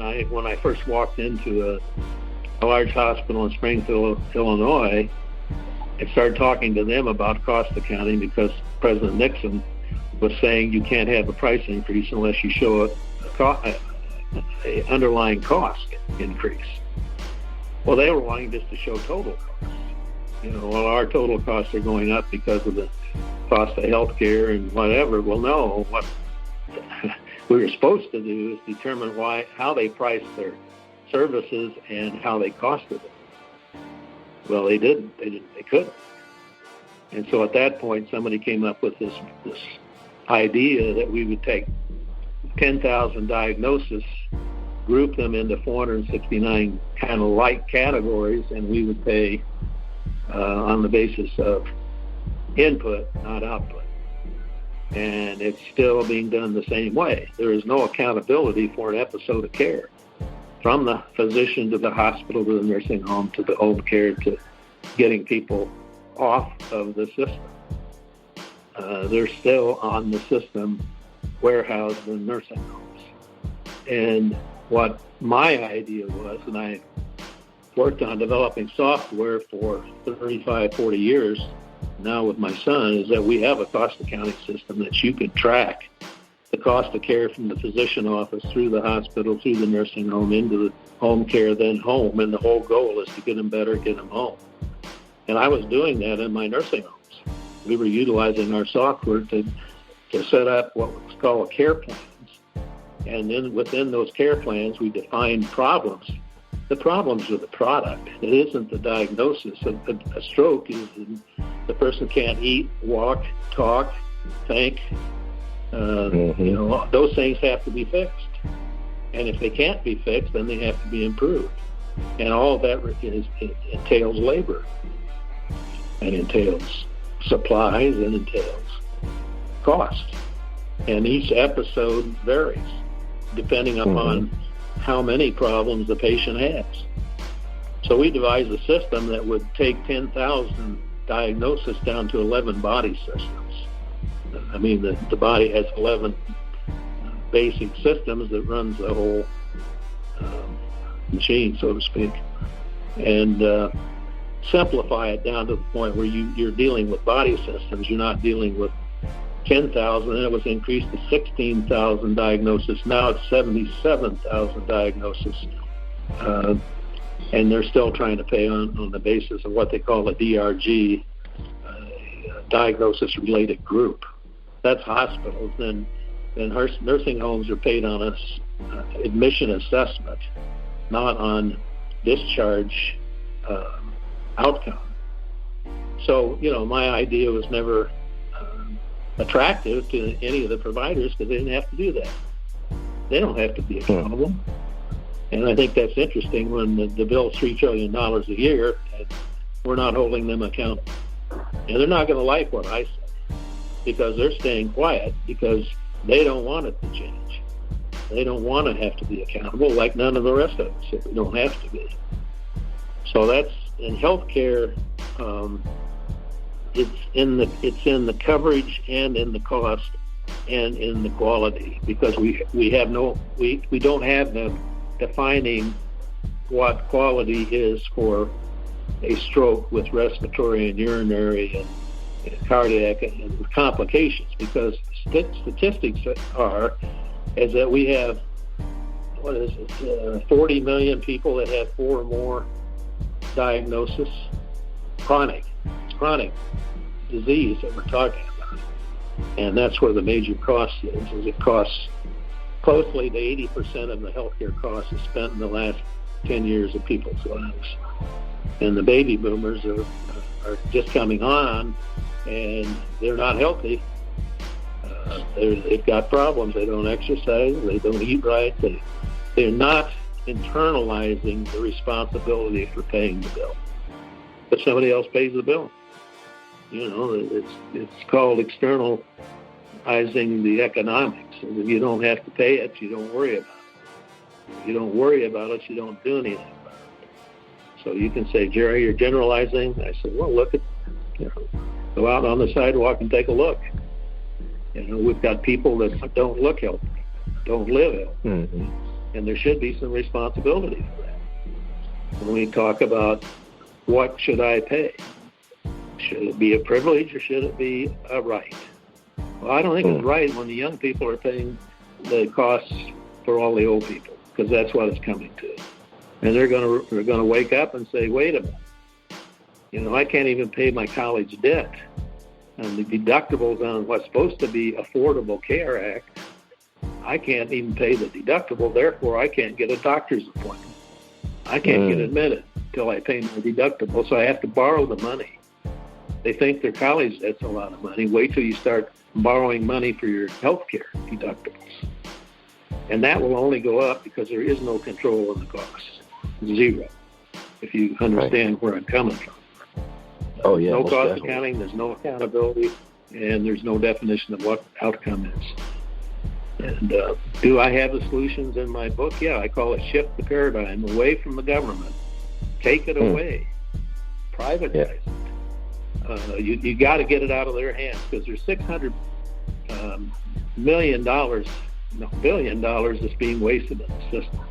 And when I first walked into a large hospital in Springfield, Illinois, I started talking to them about cost accounting because President Nixon was saying you can't have a price increase unless you show a underlying cost increase. Well, they were wanting just to show total costs. Well, our total costs are going up because of the cost of health care and whatever. Well, no, what we were supposed to do is determine how they priced their services and how they costed it. Well, they didn't. They couldn't. And so at that point, somebody came up with this idea that we would take 10,000 diagnoses, group them into 469 kind of like categories, and we would pay on the basis of input, not output. And it's still being done the same way. There is no accountability for an episode of care, from the physician to the hospital to the nursing home to the home care to getting people off of the system. They're still on the system, warehoused in nursing homes. And what my idea was, and I worked on developing software for 35, 40 years now with my son, is that we have a cost accounting system that you can track the cost of care from the physician office through the hospital, through the nursing home, into the home care, then home. And the whole goal is to get them better, get them home. And I was doing that in my nursing homes. We were utilizing our software to set up what was called care plans. And then within those care plans, we defined problems. The problems are the product. It isn't the diagnosis. A stroke is the person can't eat, walk, talk, think. Those things have to be fixed. And if they can't be fixed, then they have to be improved. And all of that entails labor, and entails supplies, and entails cost. And each episode varies depending upon how many problems the patient has. So we devised a system that would take 10,000 diagnoses down to 11 body systems. I mean, the body has 11 basic systems that runs the whole machine, so to speak, and simplify it down to the point where you're dealing with body systems. You're not dealing with 10,000, and it was increased to 16,000 diagnoses. Now it's 77,000 diagnoses. And they're still trying to pay on the basis of what they call a DRG, diagnosis-related group. That's hospitals. Then nursing homes are paid on a admission assessment, not on discharge outcome. So, my idea was never attractive to any of the providers because they didn't have to do that. They don't have to be accountable. And I think that's interesting when the bill's $3 trillion a year and we're not holding them accountable. And they're not going to like what I say because they're staying quiet because they don't want it to change. They don't want to have to be accountable like none of the rest of us if we don't have to be. So that's in healthcare. It's in the coverage and in the cost and in the quality because we don't have the defining what quality is for a stroke with respiratory and urinary and cardiac and complications, because statistics is that we have 40 million people that have 4 or more diagnoses, chronic disease that we're talking about. And that's where the major cost is it costs closely to 80% of the healthcare costs is spent in the last 10 years of people's lives. And the baby boomers are just coming on, and they're not healthy. They've got problems. They don't exercise. They don't eat right. They're not internalizing the responsibility for paying the bill. But somebody else pays the bill. It's called externalizing the economics. And if you don't have to pay it, you don't worry about it. If you don't worry about it, you don't do anything about it. So you can say, Jerry, you're generalizing. I said, well, look at, go out on the sidewalk and take a look. We've got people that don't look healthy, don't live healthy. and there should be some responsibility for that. When we talk about what should I pay, should it be a privilege or should it be a right? Well, I don't think it's right when the young people are paying the costs for all the old people, because that's what it's coming to. And they're going to wake up and say, wait a minute, I can't even pay my college debt. And the deductibles on what's supposed to be Affordable Care Act, I can't even pay the deductible, therefore I can't get a doctor's appointment. I can't get admitted until I pay my deductible, so I have to borrow the money. They think their college debt's a lot of money. Wait till you start borrowing money for your health care deductibles. And that will only go up because there is no control of the costs. Zero, if you understand where I'm coming from. Oh, yeah. No cost accounting, there's no accountability, and there's no definition of what outcome is. And do I have the solutions in my book? Yeah, I call it Shift the Paradigm, away from the government. Take it away. Privatize it. You got to get it out of their hands, because there's $600 billion that's being wasted in the system.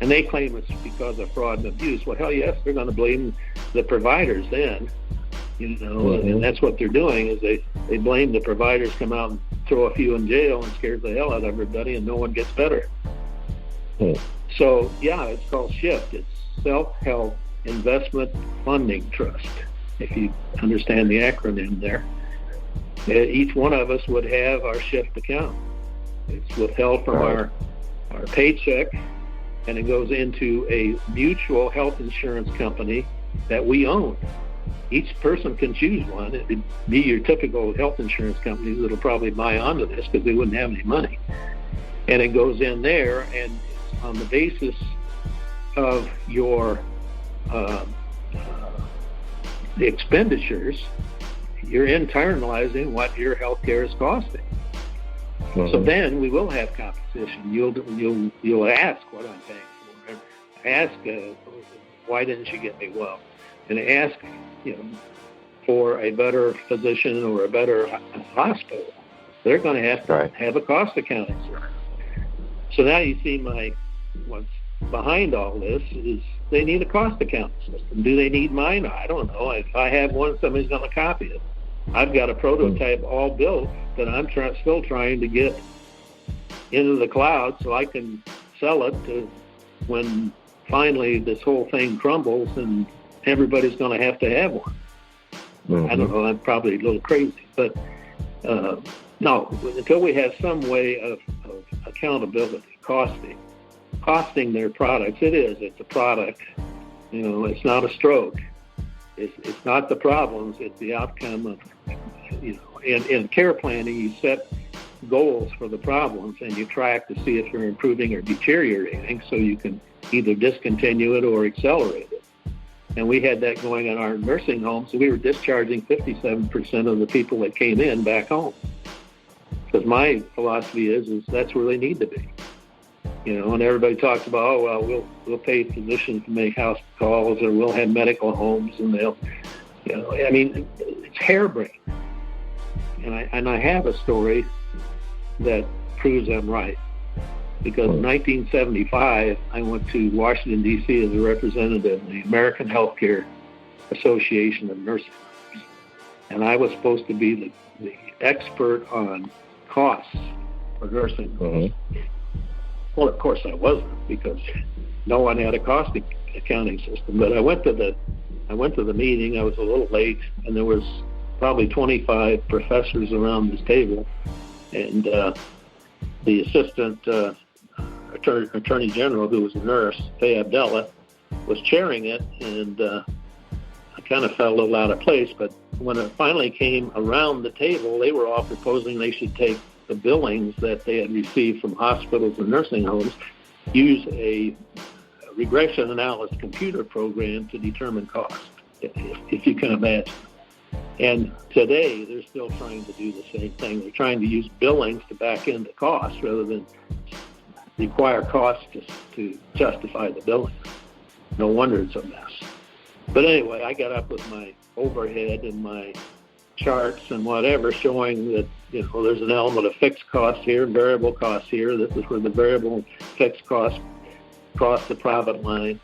And they claim it's because of fraud and abuse. Well, hell yes, they're going to blame the providers then. And that's what they're doing, is they blame the providers, come out and throw a few in jail and scares the hell out of everybody, and no one gets better. So, yeah, it's called SHIFT. It's Self-Help Investment Funding Trust, if you understand the acronym there. Each one of us would have our SHIFT account. It's withheld from our paycheck, and it goes into a mutual health insurance company that we own. Each person can choose one. It'd be your typical health insurance companies that'll probably buy onto this because they wouldn't have any money. And it goes in there, and it's on the basis of your the expenditures, you're internalizing what your health care is costing. So then we will have competition. You'll ask what I'm paying for. Ask why didn't you get me well, and ask for a better physician or a better hospital. They're going to have a cost accounting system. So now you see what's behind all this is they need a cost accounting system. Do they need mine? I don't know. If I have one, somebody's going to copy it. I've got a prototype all built that I'm still trying to get into the cloud so I can sell it to when finally this whole thing crumbles and everybody's going to have one. I don't know, I'm probably a little crazy, but no, until we have some way of accountability, costing their products. It's a product. It's not a stroke. It's not the problems, it's the outcome of, in care planning, you set goals for the problems and you track to see if they're improving or deteriorating so you can either discontinue it or accelerate it. And we had that going in our nursing homes, so we were discharging 57% of the people that came in back home. Because my philosophy is that's where they need to be. And everybody talks about, we'll pay physicians to make house calls, or we'll have medical homes, and they'll, it's harebrained. And I have a story that proves I'm right. Because in 1975, I went to Washington, D.C. as a representative of the American Healthcare Association of Nursing Homes. And I was supposed to be the expert on costs for nursing homes. Well, of course I wasn't, because no one had a cost accounting system. But I went to the meeting. I was a little late, and there was probably 25 professors around this table, and the assistant attorney general, who was a nurse, Faye Abdallah, was chairing it, and I kind of felt a little out of place. But when it finally came around the table, they were all proposing they should take the billings that they had received from hospitals and nursing homes, use a regression analysis computer program to determine cost, if you can imagine. And today, they're still trying to do the same thing. They're trying to use billings to back into costs rather than require costs to justify the billing. No wonder it's a mess. But anyway, I got up with my overhead and my charts and whatever, showing that there's an element of fixed costs here, variable costs here. This is where the variable and fixed costs cross the profit line,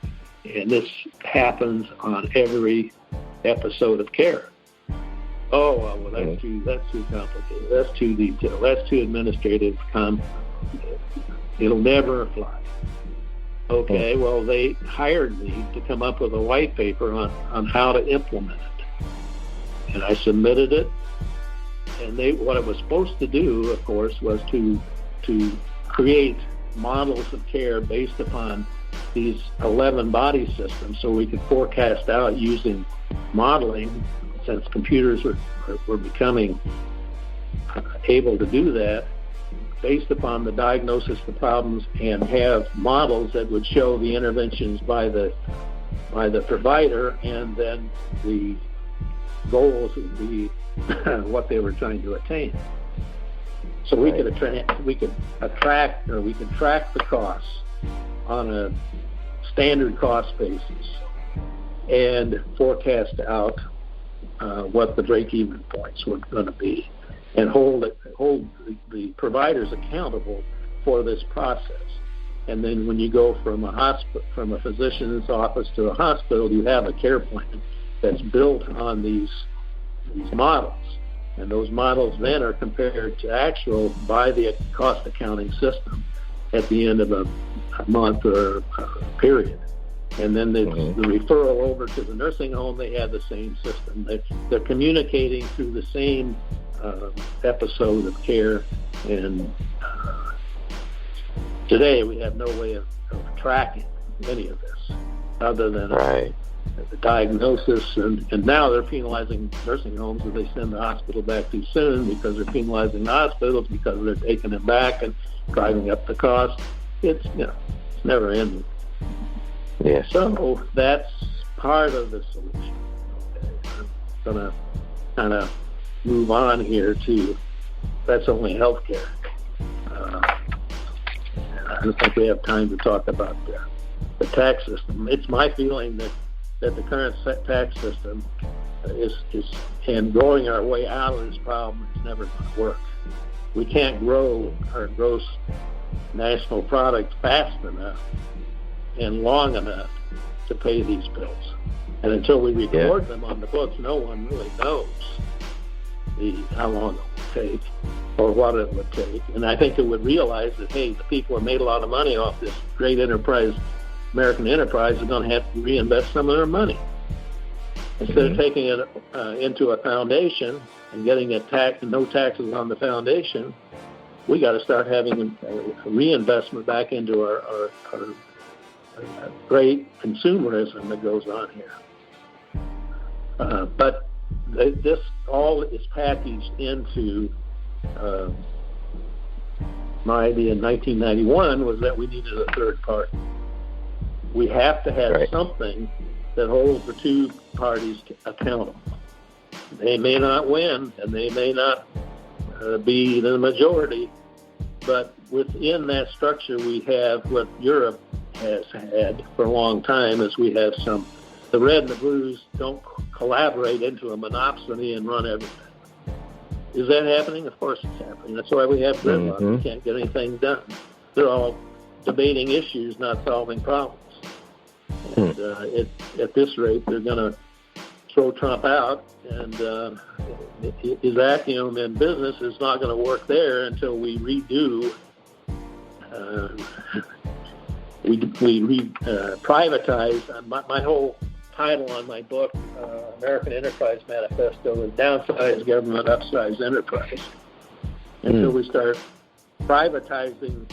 and this happens on every episode of care. Oh, well, that's too complicated. That's too detailed. That's too administrative. It'll never fly. Okay, well, they hired me to come up with a white paper on how to implement it. And I submitted it. And what it was supposed to do, of course, was to create models of care based upon these 11 body systems, so we could forecast out using modeling, since computers were becoming able to do that, based upon the diagnosis of the problems, and have models that would show the interventions by the provider, and then the goals would be what they were trying to attain. So we could track the costs on a standard cost basis and forecast out what the break-even points were going to be, and hold the providers accountable for this process. And then when you go from a physician's office to a hospital, you have a care plan that's built on these models. And those models then are compared to actual by the cost accounting system at the end of a month or a period. And then the referral over to the nursing home, they have the same system. They're communicating through the same episode of care. And today we have no way of tracking any of this other than the diagnosis. And now they're penalizing nursing homes if they send the hospital back too soon, because they're penalizing the hospitals because they're taking them back and driving up the cost. It's never ending. Yes. So that's part of the solution. Okay. I'm going to kind of move on here to that's only healthcare. I don't think we have time to talk about the tax system. It's my feeling that the current tax system is and growing our way out of this problem is never going to work. We can't grow our gross national product fast enough and long enough to pay these bills. And until we record them on the books, no one really knows how long it would take or what it would take. And I think it would realize that, hey, the people who made a lot of money off this great enterprise, American enterprise, are going to have to reinvest some of their money. Instead of taking it into a foundation and getting no taxes on the foundation, we got to start having a reinvestment back into our great consumerism that goes on here. But this all is packaged into my idea in 1991 was that we needed a third party. We have to have something that holds the two parties accountable. They may not win, and they may not be the majority, but within that structure we have what Europe has had for a long time, is we have the red and the blues don't collaborate into a monopsony and run everything. Is that happening? Of course it's happening. That's why we have gridlock. We can't get anything done. They're all debating issues, not solving problems. And at this rate, they're going to throw Trump out, and his acumen in business is not going to work there until we redo, privatize. My whole title on my book, American Enterprise Manifesto, is Downsize Government, Upsize Enterprise. Until we start privatizing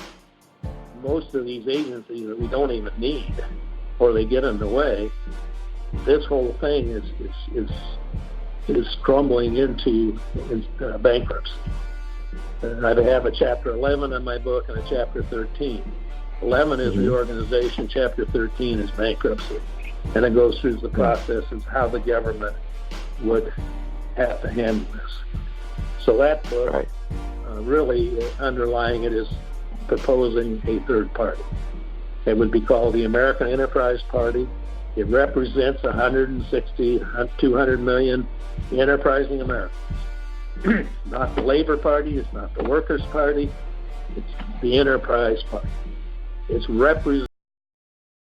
most of these agencies that we don't even need, or they get in the way, this whole thing is crumbling into bankruptcy. I have a chapter 11 in my book and a chapter 13. 11 is reorganization, chapter 13 is bankruptcy. And it goes through the process of how the government would have to handle this. So that book, really underlying it, is proposing a third party. It would be called the American Enterprise Party. It represents 160, 200 million enterprising Americans. Not the Labor Party, it's not the Workers' Party, it's the Enterprise Party. It's represent